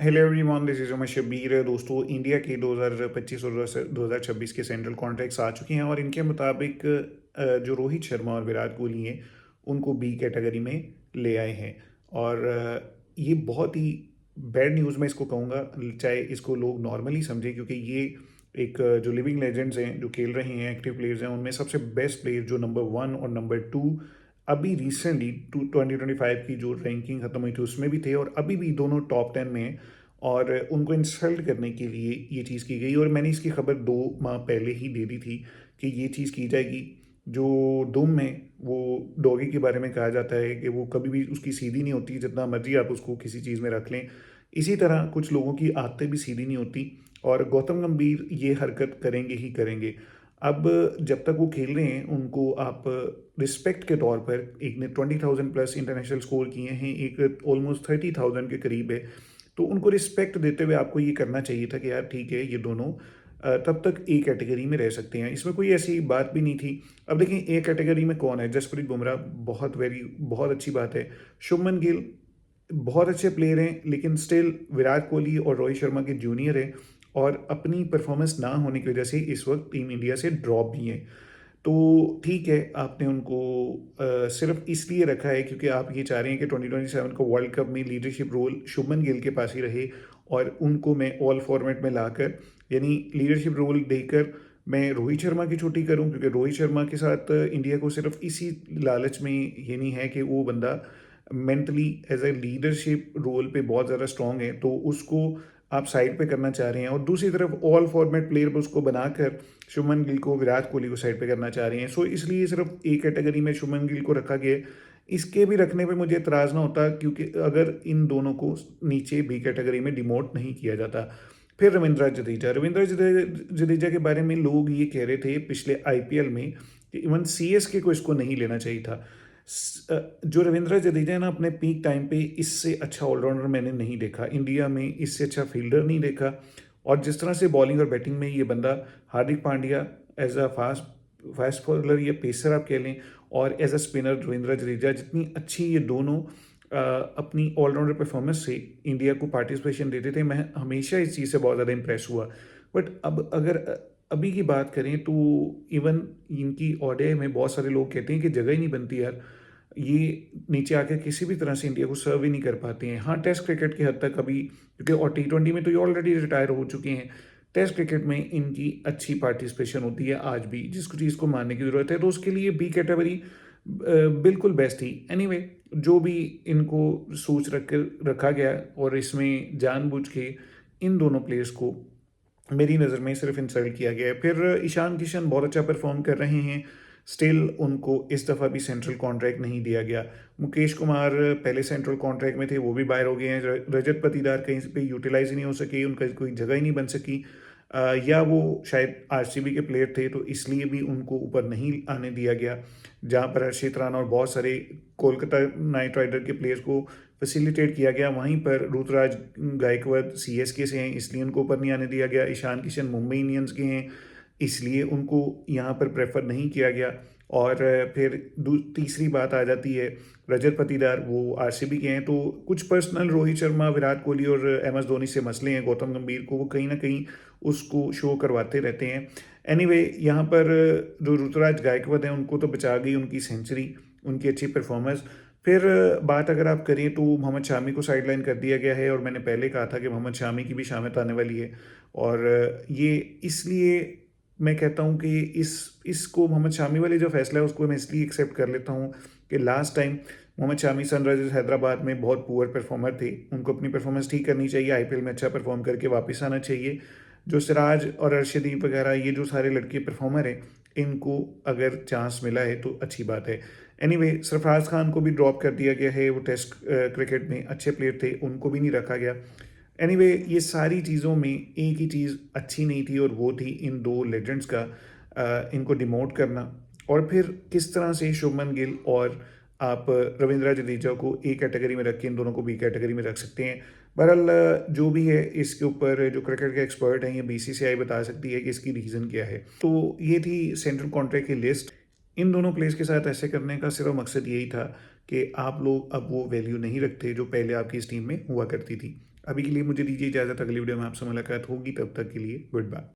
Hello everyone, this is Umar Shabbir. दोस्तों, India के 2025 और 2026 के सेंट्रल कॉन्ट्रैक्ट्स आ चुके हैं और इनके मुताबिक जो रोहित शर्मा और विराट कोहली हैं उनको बी कैटेगरी में ले आए हैं। और ये बहुत ही बैड न्यूज़ मैं इसको कहूँगा, चाहे इसको लोग नॉर्मली समझें, क्योंकि ये एक जो लिविंग लेजेंड्स हैं जो खेल रहे हैं, एक्टिव प्लेयर्स हैं, उनमें सबसे बेस्ट प्लेयर जो नंबर वन और नंबर टू अभी रिसेंटली 2025 की जो रैंकिंग खत्म हुई थी उसमें भी थे, और अभी भी दोनों टॉप 10 में हैं। और उनको इंसल्ट करने के लिए ये चीज़ की गई, और मैंने इसकी खबर 2 माह पहले ही दे दी थी कि ये चीज़ की जाएगी। जो दुम में वो डॉगी के बारे में कहा जाता है कि वो कभी भी उसकी सीधी नहीं होती, जितना मर्जी आप उसको किसी चीज़ में रख लें। इसी तरह कुछ लोगों की आदतें भी सीधी नहीं होती, और गौतम गंभीर ये हरकत करेंगे ही करेंगे। अब जब तक वो खेल रहे हैं उनको आप रिस्पेक्ट के तौर पर, एक ने 20,000 प्लस इंटरनेशनल स्कोर किए हैं, एक ऑलमोस्ट 30,000 के करीब है, तो उनको रिस्पेक्ट देते हुए आपको ये करना चाहिए था कि यार ठीक है, ये दोनों तब तक ए कैटेगरी में रह सकते हैं। इसमें कोई ऐसी बात भी नहीं थी। अब देखें ए कैटेगरी में कौन है। जसप्रीत बुमराह बहुत अच्छी बात है। शुभमन गिल बहुत अच्छे प्लेयर हैं, लेकिन स्टिल विराट कोहली और रोहित शर्मा के जूनियर हैं, और अपनी परफॉर्मेंस ना होने की वजह से इस वक्त टीम इंडिया से ड्रॉप भी हैं। तो ठीक है, आपने उनको सिर्फ इसलिए रखा है क्योंकि आप ये चाह रहे हैं कि 2027 को वर्ल्ड कप में लीडरशिप रोल शुभमन गिल के पास ही रहे, और उनको मैं ऑल फॉर्मेट में लाकर, यानी लीडरशिप रोल देकर मैं रोहित शर्मा की छुट्टी करूं, क्योंकि रोहित शर्मा के साथ इंडिया को सिर्फ इसी लालच में ये नहीं है कि वो बंदा mentally as a leadership role पे बहुत ज़्यादा स्ट्रांग है, तो उसको आप साइड पे करना चाह रहे हैं, और दूसरी तरफ ऑल फॉर्मेट प्लेयर पर उसको बनाकर शुभमन गिल को, विराट कोहली को साइड पे करना चाह रहे हैं। सो इसलिए सिर्फ ए कैटेगरी में शुभमन गिल को रखा गया। इसके भी रखने पे मुझे एतराज़ ना होता, क्योंकि अगर इन दोनों को नीचे बी कैटेगरी में डिमोट नहीं किया जाता। फिर रविंद्र जडेजा के बारे में लोग ये कह रहे थे पिछले आईपीएल में कि इवन सीएसके को इसको नहीं लेना चाहिए था। जो रविंद्र जडेजा है ना, अपने पीक टाइम पे इससे अच्छा ऑलराउंडर मैंने नहीं देखा इंडिया में, इससे अच्छा फील्डर नहीं देखा। और जिस तरह से बॉलिंग और बैटिंग में ये बंदा, Hardik Pandya as a fast bowler या पेसर आप कह लें, और as a spinner Ravindra Jadeja, जितनी अच्छी ये दोनों अपनी ऑलराउंडर परफॉर्मेंस से इंडिया को पार्टिसिपेशन देते थे, मैं हमेशा इस चीज़ से बहुत ज़्यादा इंप्रेस हुआ। बट अब अगर अभी की बात करें तो इवन इनकी ओडीआई में बहुत सारे लोग कहते हैं कि जगह ही नहीं बनती यार, ये नीचे आकर किसी भी तरह से इंडिया को सर्व ही नहीं कर पाते हैं। हाँ, टेस्ट क्रिकेट की हद तक अभी, क्योंकि और टी20 में तो ये ऑलरेडी रिटायर हो चुके हैं। टेस्ट क्रिकेट में इनकी अच्छी पार्टिसिपेशन होती है आज भी, जिसको चीज़ को मानने की ज़रूरत है, तो उसके लिए बी कैटेगरी बिल्कुल बेस्ट थी। एनीवे, जो भी इनको सोच रखा गया, और इसमें जानबूझ के इन दोनों प्लेयर्स को मेरी नज़र में सिर्फ इंसल्ट किया गया है। फिर ईशान किशन बहुत अच्छा परफॉर्म कर रहे हैं, स्टिल उनको इस दफ़ा भी सेंट्रल कॉन्ट्रैक्ट नहीं दिया गया। मुकेश कुमार पहले सेंट्रल कॉन्ट्रैक्ट में थे, वो भी बाहर हो गए हैं। रजत पाटीदार कहीं पे यूटिलाइज ही नहीं हो सके, उनका कोई जगह ही नहीं बन सकी। या वो शायद आरसीबी के प्लेयर थे, तो इसलिए भी उनको ऊपर नहीं आने दिया गया। जहाँ पर हर्षित राणा और बहुत सारे कोलकाता नाइट राइडर के प्लेयर्स को फैसिलिटेट किया गया, वहीं पर ऋतुराज गायकवाड सीएसके से हैं, इसलिए उनको ऊपर नहीं आने दिया गया। ईशान किशन मुंबई इंडियंस के हैं, इसलिए उनको यहाँ पर प्रेफर नहीं किया गया। और फिर तीसरी बात आ जाती है, रजत पाटीदार वो आरसीबी के हैं, तो कुछ पर्सनल रोहित शर्मा, विराट कोहली और एम एस धोनी से मसले हैं गौतम गंभीर को, वो कहीं ना कहीं उसको शो करवाते रहते हैं। एनीवे, यहाँ पर जो ऋतुराज गायकवाड हैं उनको तो बचा गई उनकी सेंचुरी, उनकी अच्छी परफॉर्मेंस। फिर बात अगर आप करें तो मोहम्मद शामी को साइडलाइन कर दिया गया है, और मैंने पहले कहा था कि मोहम्मद शामी की भी शामत आने वाली है। और ये इसलिए मैं कहता हूँ कि इसको मोहम्मद शामी वाले जो फैसला है उसको मैं इसलिए एक्सेप्ट कर लेता हूँ कि last time Mohammed Shami Sunrisers Hyderabad में बहुत पुअर परफॉर्मर थे, उनको अपनी परफॉर्मेंस ठीक करनी चाहिए, आईपीएल में अच्छा परफॉर्म करके वापस आना चाहिए। जो सिराज और अर्शदीप वगैरह, ये जो सारे लड़के परफॉर्मर हैं, इनको अगर चांस मिला है तो अच्छी बात है। एनीवे, सरफराज खान को भी ड्रॉप कर दिया गया है, वो टेस्ट क्रिकेट में अच्छे प्लेयर थे, उनको भी नहीं रखा गया। एनीवे, ये सारी चीज़ों में एक ही चीज़ अच्छी नहीं थी, और वो थी इन दो लेजेंड्स का इनको डिमोट करना। और फिर किस तरह से शुभमन गिल और आप रविंद्र जडेजा को ए कैटेगरी में रख के इन दोनों को बी कैटेगरी में रख सकते हैं। बहरहाल जो भी है, इसके ऊपर जो क्रिकेट के एक्सपर्ट हैं, ये बीसीसीआई बता सकती है कि इसकी रीज़न क्या है। तो ये थी सेंट्रल कॉन्ट्रैक्ट की लिस्ट। इन दोनों प्लेयर्स के साथ ऐसे करने का सिर्फ मकसद यही था कि आप लोग अब वो वैल्यू नहीं रखते जो पहले आपकी इस टीम में हुआ करती थी। अभी के लिए मुझे दीजिए इजाज़त, अगली वीडियो में आपसे मुलाकात होगी, तब तक के लिए गुड बाय।